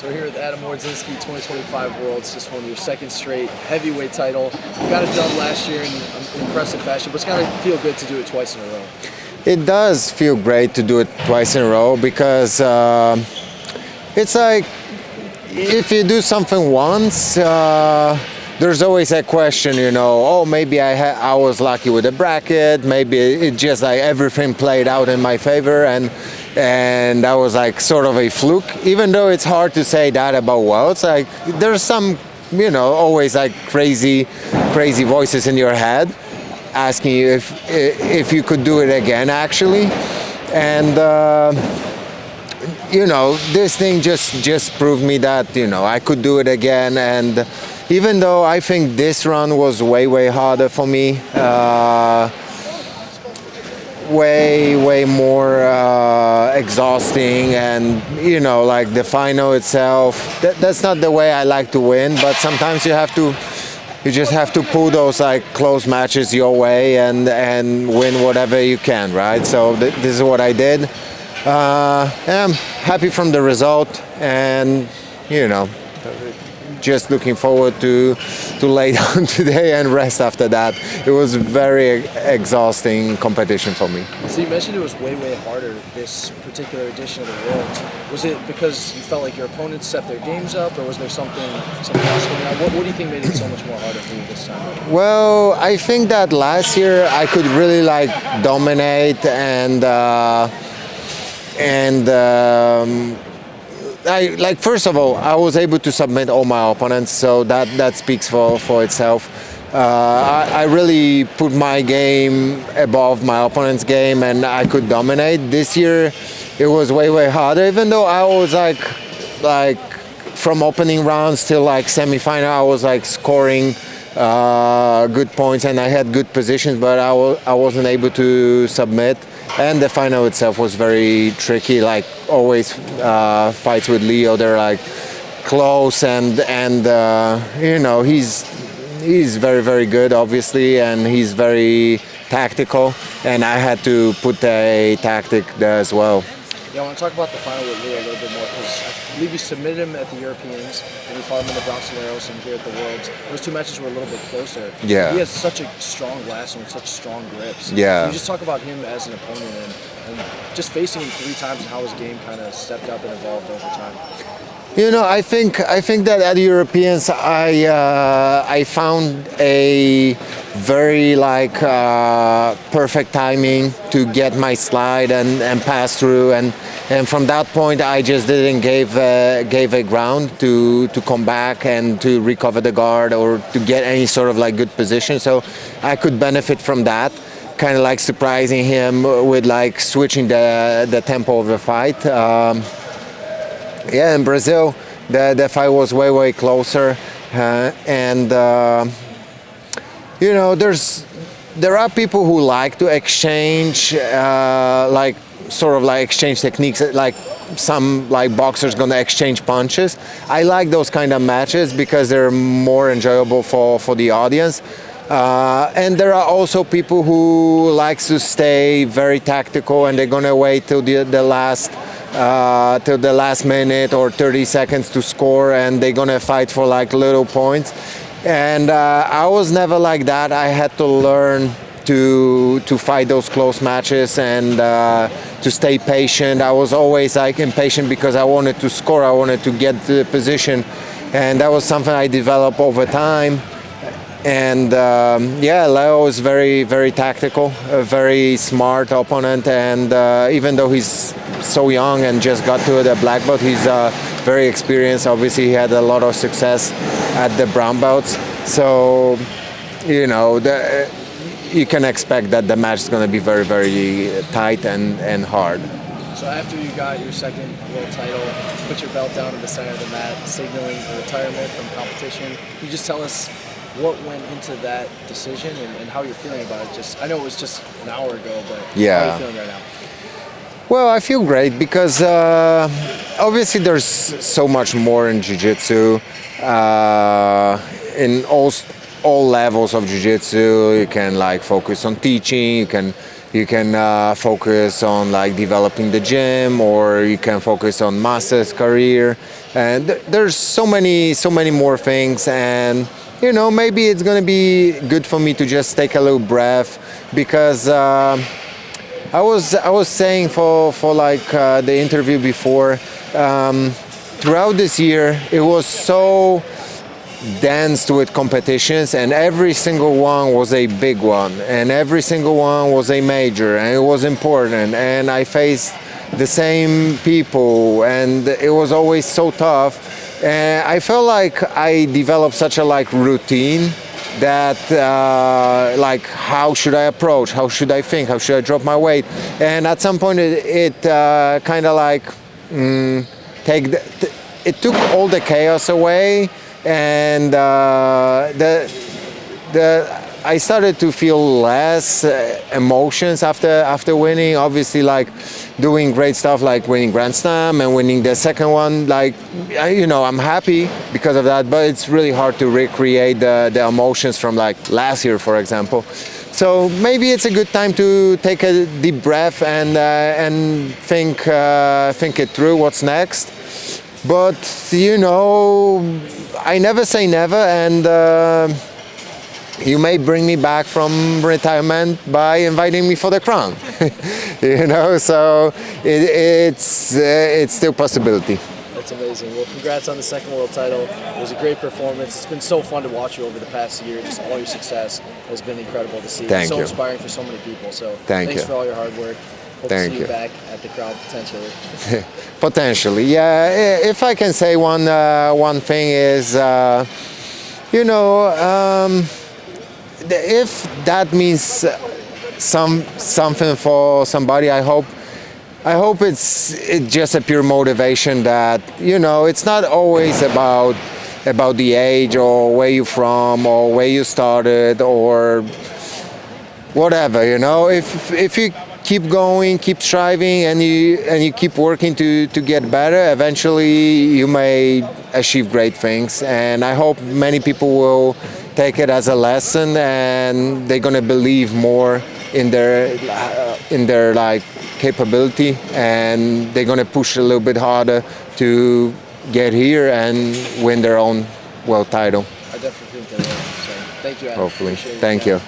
So we're here with Adam Wardzinski, 2025 Worlds, just won your second straight heavyweight title. You got it done last year in impressive fashion, but it's got to feel good to do it twice in a row. It does feel great to do it twice in a row because it's like if you do something once, there's always a question, you know, oh, maybe I was lucky with the bracket, maybe it just like everything played out in my favor and that was like sort of a fluke, even though it's hard to say that about Worlds. Like there's some, you know, always like crazy voices in your head asking you if you could do it again actually. And you know, this thing just proved me that, you know, I could do it again. And even though I think this run was way harder for me, way more exhausting, and you know, like the final itself, that's not the way I like to win, but sometimes you just have to pull those like close matches your way and win whatever you can, right? So this is what I did. I'm happy from the result, and you know, just looking forward to lay down today and rest after that. It was a very exhausting competition for me. So you mentioned it was way harder this particular edition of the Worlds. Was it because you felt like your opponents set their games up, or was there something else going on? What do you think made it so much more harder for you this time? Well, I think that last year I could really like dominate and first of all, I was able to submit all my opponents, so that speaks for itself. I really put my game above my opponent's game, and I could dominate. This year, it was way harder. Even though I was like from opening rounds till like semifinal, I was like scoring good points and I had good positions, but I wasn't able to submit. And the final itself was very tricky. Like always, fights with Leo, they're like close, and you know, he's very good, obviously, and he's very tactical. And I had to put a tactic there as well. Yeah, I want to talk about the final with Leo a little bit more, because I believe you submitted him at the Europeans, and you fought him in the Bronxilleros and here at the Worlds. Those two matches were a little bit closer. Yeah. He has such a strong last one, such strong grips. Yeah. Can you just talk about him as an opponent and just facing him 3 times and how his game kind of stepped up and evolved over time? You know, I think that at the Europeans, I found a very like perfect timing to get my slide and pass through, and from that point I just didn't gave a ground to come back and to recover the guard or to get any sort of like good position. So I could benefit from that, kind of like surprising him with like switching the tempo of the fight. Yeah, in Brazil, the fight was way closer, and you know, there are people who like to exchange, like sort of like exchange techniques, like some like boxers gonna exchange punches. I like those kind of matches because they're more enjoyable for the audience. And there are also people who likes to stay very tactical, and they're gonna wait till the last minute or 30 seconds to score, and they're gonna fight for like little points. And I was never like that. I had to learn to fight those close matches and to stay patient. I was always like impatient because I wanted to score, I wanted to get the position, and that was something I developed over time. And yeah, Leo is very tactical, a very smart opponent, and even though he's so young and just got to the black belt, he's very experienced. Obviously, he had a lot of success at the brown belts, so you know, you can expect that the match is going to be very tight and hard. So after you got your second world title, put your belt down in the center of the mat, signaling a retirement from competition. Can you just tell us what went into that decision and how you're feeling about it? I know it was just an hour ago, but yeah. How are you feeling right now? Well, I feel great because obviously there's so much more in Jiu-Jitsu. In all levels of Jiu-Jitsu, you can like focus on teaching, you can You can focus on like developing the gym, or you can focus on master's career, and there's so many more things. And you know, maybe it's gonna be good for me to just take a little breath, because I was saying for like the interview before, throughout this year it was so dense with competitions, and every single one was a big one, and every single one was a major, and it was important, and I faced the same people, and it was always so tough. And I felt like I developed such a like routine that like how should I approach, how should I think, how should I drop my weight. And at some point it kind of like it took all the chaos away, and I started to feel less emotions after winning. Obviously, like doing great stuff like winning Grand Slam and winning the second one, like you know, I'm happy because of that, but it's really hard to recreate the emotions from like last year, for example. So maybe it's a good time to take a deep breath and think it through, what's next. But you know, I never say never, and you may bring me back from retirement by inviting me for the crown. You know, so it's still a possibility. That's amazing. Well, congrats on the second world title. It was a great performance. It's been so fun to watch you over the past year. Just all your success has been incredible to see. Thank so you. Inspiring for so many people. So Thanks for all your hard work. Hope Thank to see you. you back at the crown potentially. Potentially, yeah. If I can say one thing is, you know, if that means something for somebody, I hope it's just a pure motivation that, you know, it's not always about the age or where you're from or where you started or whatever, you know. If you keep going, keep striving, and you keep working to get better, eventually you may achieve great things. And I hope many people will take it as a lesson, and they're gonna believe more in their like capability, and they're gonna push a little bit harder to get here and win their own world title. I definitely think they will. So thank you, Adam. Hopefully. Appreciate it. Thank you.